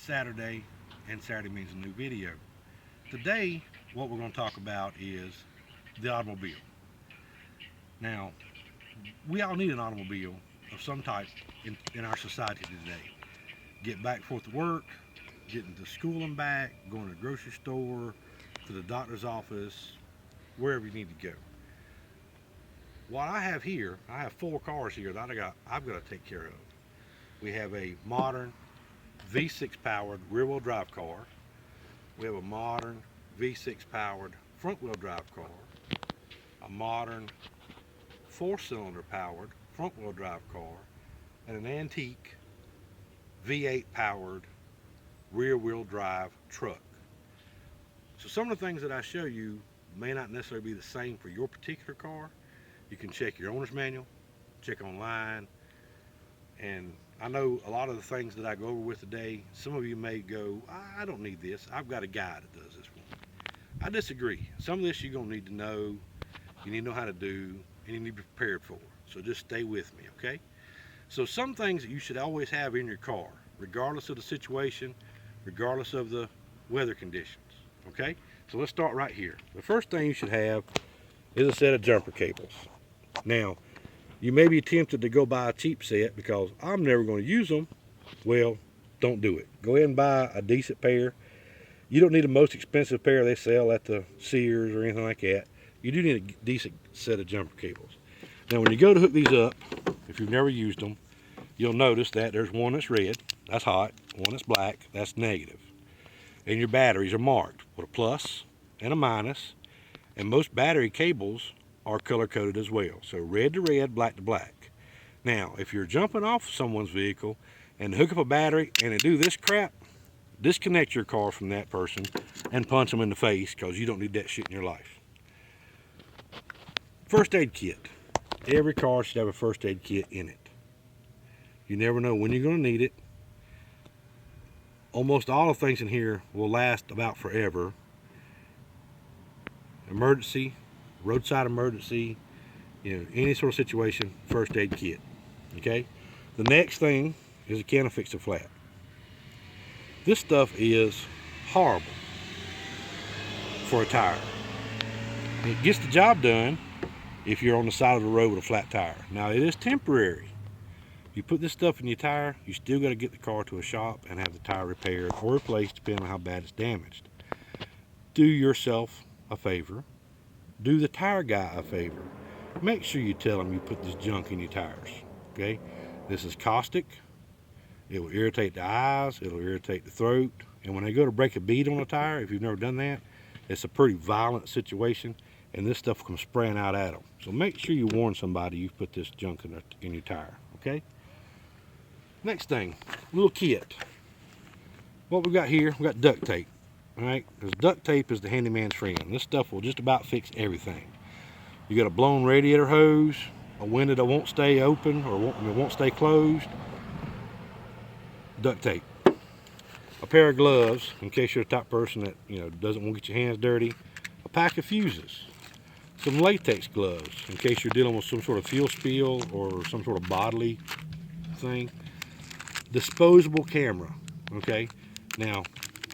Saturday, and Saturday means a new video. Today, what we're going to talk about is the automobile. Now, we all need an automobile of some type in our society today. Get back and forth to work, getting to school and back, going to the grocery store, to the doctor's office, wherever you need to go. What I have here, I have 4 cars here that I've got to take care of. We have a modern V6 powered rear wheel drive car. We have a modern V6 powered front wheel drive car. A modern 4-cylinder powered front wheel drive car. And an antique V8 powered rear wheel drive truck. So some of the things that I show you may not necessarily be the same for your particular car. You can check your owner's manual, check online, and I know a lot of the things that I go over with today, some of you may go, I don't need this. I've got a guy that does this for me. I disagree. Some of this you're going to need to know, you need to know how to do, and you need to be prepared for. So just stay with me, okay? So some things that you should always have in your car, regardless of the situation, regardless of the weather conditions, okay? So let's start right here. The first thing you should have is a set of jumper cables. Now, you may be tempted to go buy a cheap set because I'm never going to use them. Well, don't do it. Go ahead and buy a decent pair. You don't need the most expensive pair they sell at the Sears or anything like that. You do need a decent set of jumper cables. Now, when you go to hook these up, if you've never used them, you'll notice that there's one that's red, that's hot, one that's black, that's negative. And your batteries are marked with a plus and a minus, and most battery cables are color coded as well. So red to red, black to black. Now, if you're jumping off someone's vehicle and hook up a battery and they do this crap, disconnect your car from that person and punch them in the face, because you don't need that shit in your life. First aid kit. Every car should have a first aid kit in it. You never know when you're going to need it. Almost all the things in here will last about forever. Emergency, roadside emergency, any sort of situation, first aid kit. Okay? The next thing is a can of Fix-A-Flat. This stuff is horrible for a tire. It gets the job done if you're on the side of the road with a flat tire. Now, it is temporary. You put this stuff in your tire, you still got to get the car to a shop and have the tire repaired or replaced, depending on how bad it's damaged. Do yourself a favor. Do the tire guy a favor. Make sure you tell him you put this junk in your tires. Okay? This is caustic. It will irritate the eyes. It'll irritate the throat. And when they go to break a bead on a tire, if you've never done that, it's a pretty violent situation, and this stuff comes spraying out at them. So make sure you warn somebody you've put this junk in your tire. Okay? Next thing, little kit. What we got here, we got duct tape. Alright, because duct tape is the handyman's friend. This stuff will just about fix everything. You got a blown radiator hose, a window that won't stay open or won't stay closed, duct tape. A pair of gloves, in case you're the type of person that doesn't want to get your hands dirty. A pack of fuses. Some latex gloves, in case you're dealing with some sort of fuel spill or some sort of bodily thing. Disposable camera. Okay, now,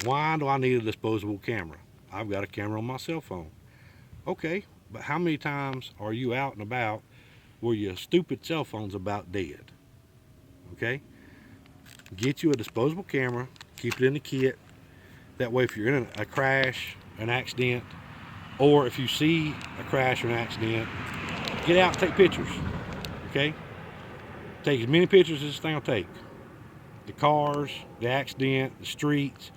why do I need a disposable camera? I've got a camera on my cell phone. Okay, but how many times are you out and about where your stupid cell phone's about dead? Okay? Get you a disposable camera, keep it in the kit. That way, if you're in a crash, an accident, or if you see a crash or an accident, get out and take pictures. Okay? Take as many pictures as this thing will take. The cars, the accident, the streets,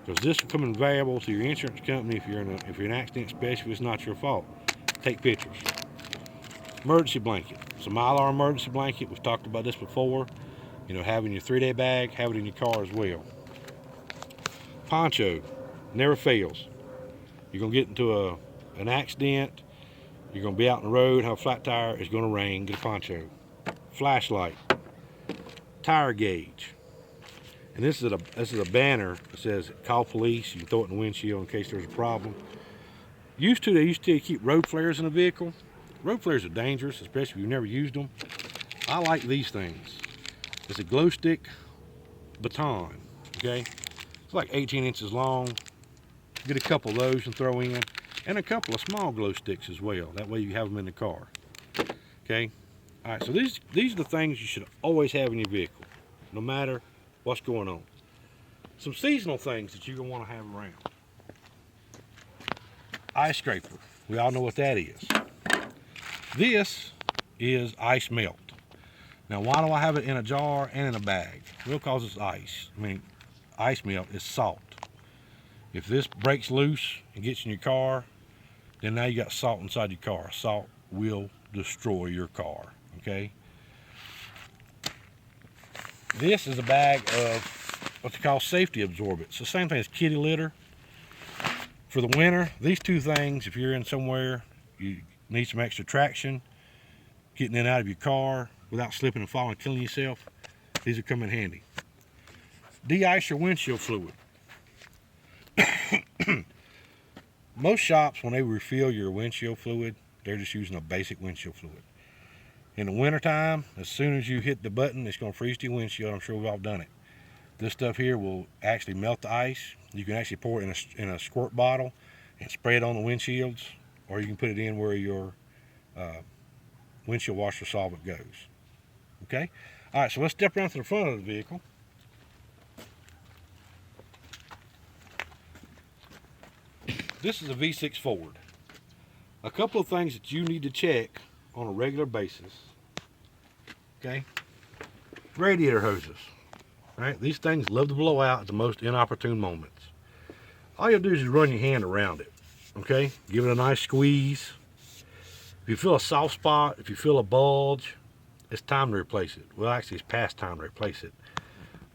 because this will come invaluable to your insurance company if you're an accident, especially if it's not your fault. Take pictures. Emergency blanket. It's a Mylar emergency blanket. We've talked about this before. Having your 3-day bag, have it in your car as well. Poncho. Never fails. You're going to get into an accident. You're going to be out on the road, have a flat tire. It's going to rain. Get a poncho. Flashlight. Tire gauge. And this is a banner that says call police. You can throw it in the windshield in case there's a problem. They used to keep road flares in a vehicle. Road flares are dangerous, especially if you've never used them. I like these things. It's a glow stick baton. Okay, It's like 18 inches long. Get a couple of those and throw in, and a couple of small glow sticks as well. That way you have them in the car. Okay. All right. So these are the things you should always have in your vehicle, no matter what's going on. Some seasonal things that you're gonna want to have around. Ice scraper. We all know what that is. This is ice melt. Now, why do I have it in a jar and in a bag? Well, because it's ice. I mean, ice melt is salt. If this breaks loose and gets in your car, then now you got salt inside your car. Salt will destroy your car, okay? This is a bag of what they call safety absorbents. The same thing as kitty litter. For the winter, these two things, if you're in somewhere, you need some extra traction, getting in and out of your car without slipping and falling and killing yourself, these will come in handy. De-ice your windshield fluid. Most shops, when they refill your windshield fluid, they're just using a basic windshield fluid. In the wintertime, as soon as you hit the button, it's going to freeze to your windshield. I'm sure we've all done it. This stuff here will actually melt the ice. You can actually pour it in a squirt bottle and spray it on the windshields, or you can put it in where your windshield washer solvent goes. Okay? All right, so let's step around to the front of the vehicle. This is a V6 Ford. A couple of things that you need to check on a regular basis. Okay? Radiator hoses. Right? These things love to blow out at the most inopportune moments. All you'll do is just run your hand around it. Okay? Give it a nice squeeze. If you feel a soft spot, if you feel a bulge, it's time to replace it. Well, actually, it's past time to replace it.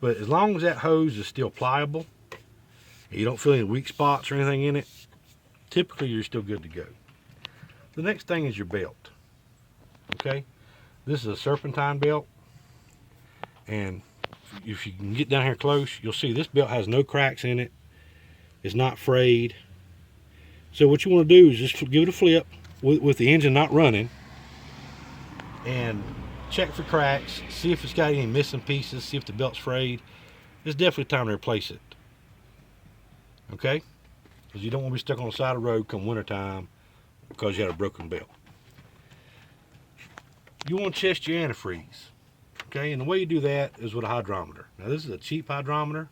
But as long as that hose is still pliable, and you don't feel any weak spots or anything in it, typically you're still good to go. The next thing is your belt. Okay? This is a serpentine belt, and if you can get down here close, you'll see this belt has no cracks in it. It's not frayed. So what you want to do is just give it a flip with the engine not running and check for cracks, see if it's got any missing pieces, see if the belt's frayed. It's definitely time to replace it. Okay? Because you don't want to be stuck on the side of the road come wintertime because you had a broken belt. You want to test your antifreeze. Okay, and the way you do that is with a hydrometer. Now this is a cheap hydrometer.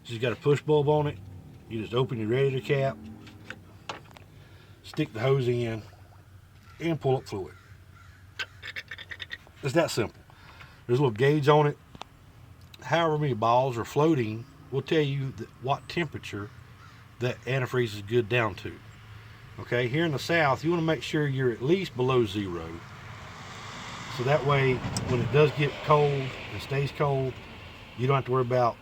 It's got a push bulb on it. You just open your radiator cap, stick the hose in, and pull up fluid. It's that simple. There's a little gauge on it. However many balls are floating will tell you what temperature that antifreeze is good down to. Okay, here in the south, you want to make sure you're at least below zero. So that way, when it does get cold and stays cold, you don't have to worry about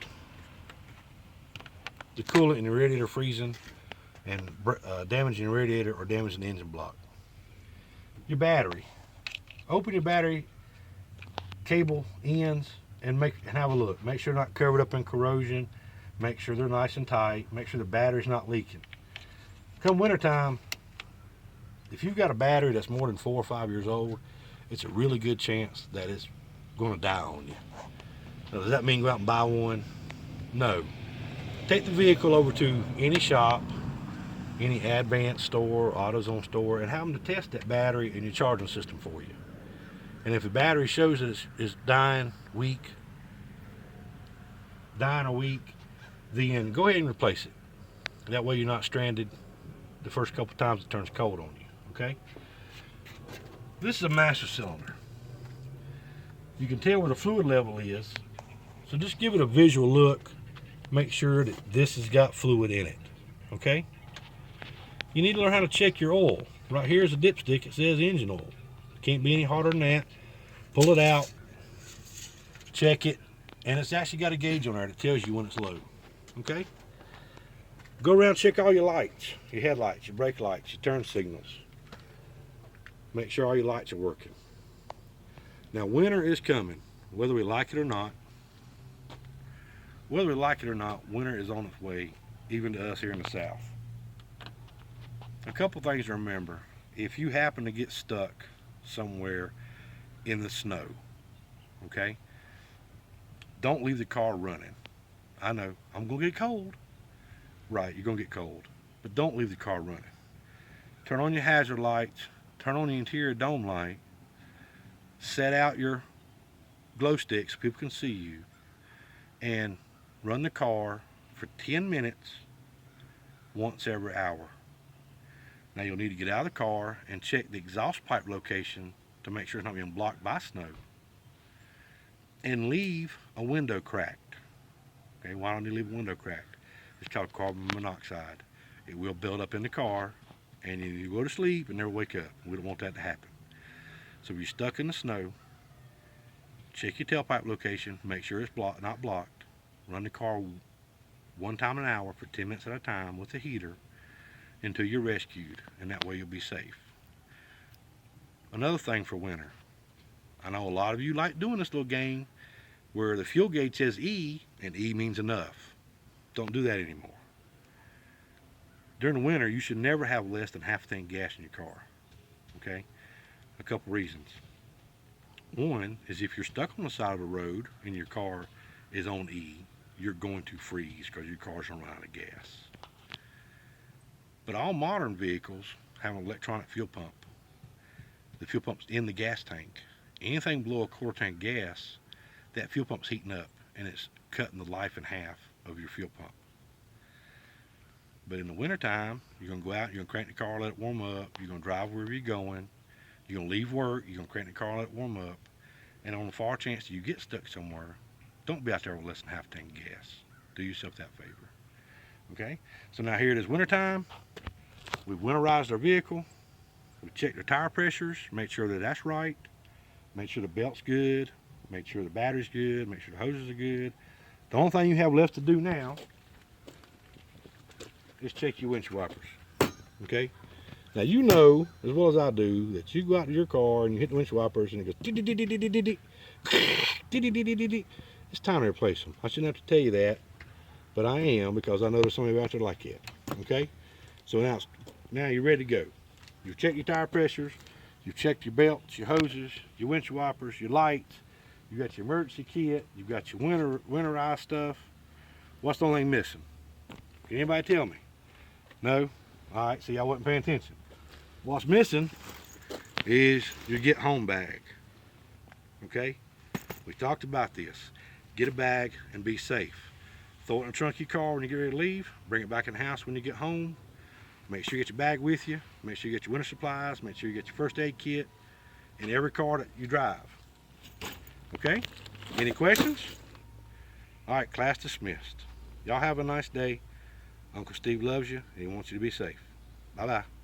the coolant in the radiator freezing and damaging the radiator or damaging the engine block. Your battery. Open your battery cable ends and have a look. Make sure they're not covered up in corrosion. Make sure they're nice and tight. Make sure the battery's not leaking. Come wintertime, if you've got a battery that's more than 4 or 5 years old, it's a really good chance that it's going to die on you. Now, does that mean go out and buy one? No. Take the vehicle over to any shop, any Advance store, AutoZone store, and have them to test that battery and your charging system for you. And if the battery shows that it's dying or weak, then go ahead and replace it. That way you're not stranded the first couple times it turns cold on you, okay? This is a master cylinder. You can tell where the fluid level is, so just give it a visual look. Make sure that this has got fluid in it, okay? You need to learn how to check your oil. Right here is a dipstick. It says engine oil. Can't be any harder than that. Pull it out, check it, and it's actually got a gauge on there that tells you when it's low, okay? Go around, check all your lights, your headlights, your brake lights, your turn signals. Make sure all your lights are working. Now, winter is coming, whether we like it or not. Whether we like it or not, winter is on its way, even to us here in the south. A couple things to remember. If you happen to get stuck somewhere in the snow, okay, don't leave the car running. I know, I'm gonna get cold. Right, you're gonna get cold. But don't leave the car running. Turn on your hazard lights, turn on the interior dome light, set out your glow sticks so people can see you, and run the car for 10 minutes once every hour. Now you'll need to get out of the car and check the exhaust pipe location to make sure it's not being blocked by snow. And leave a window cracked. Okay, why don't you leave a window cracked? It's called carbon monoxide. It will build up in the car and you go to sleep and never wake up. We don't want that to happen. So if you're stuck in the snow, check your tailpipe location, make sure it's not blocked. Run the car one time an hour for 10 minutes at a time with the heater until you're rescued, and that way you'll be safe. Another thing for winter, I know a lot of you like doing this little game where the fuel gauge says E and E means enough. Don't do that anymore. During the winter, you should never have less than half a tank gas in your car. Okay? A couple reasons. One is if you're stuck on the side of the road and your car is on E, you're going to freeze because your car's going to run out of gas. But all modern vehicles have an electronic fuel pump. The fuel pump's in the gas tank. Anything below a quarter tank gas, that fuel pump's heating up and it's cutting the life in half of your fuel pump. But in the wintertime, you're going to go out, you're going to crank the car, let it warm up, you're going to drive wherever you're going, you're going to leave work, you're going to crank the car, let it warm up, and on the far chance that you get stuck somewhere, don't be out there with less than half a tank gas. Do yourself that favor. Okay? So now here it is wintertime. We've winterized our vehicle. We've checked the tire pressures, make sure that that's right, make sure the belt's good, make sure the battery's good, make sure the hoses are good. The only thing you have left to do now is check your windshield wipers. Okay? Now you know as well as I do that you go out to your car and you hit the windshield wipers and it goes it's time to replace them. I shouldn't have to tell you that, but I am, because I know there's somebody out there like that. Okay? So now you're ready to go. You've checked your tire pressures, you've checked your belts, your hoses, your windshield wipers, your lights, you got your emergency kit, you've got your winterized stuff. What's the only thing missing? Can anybody tell me? No? Alright, see, I wasn't paying attention. What's missing is your get home bag. Okay? We talked about this. Get a bag and be safe. Throw it in the trunk of your car when you get ready to leave. Bring it back in the house when you get home. Make sure you get your bag with you. Make sure you get your winter supplies. Make sure you get your first aid kit in every car that you drive. Okay? Any questions? Alright, class dismissed. Y'all have a nice day. Uncle Steve loves you and he wants you to be safe. Bye-bye.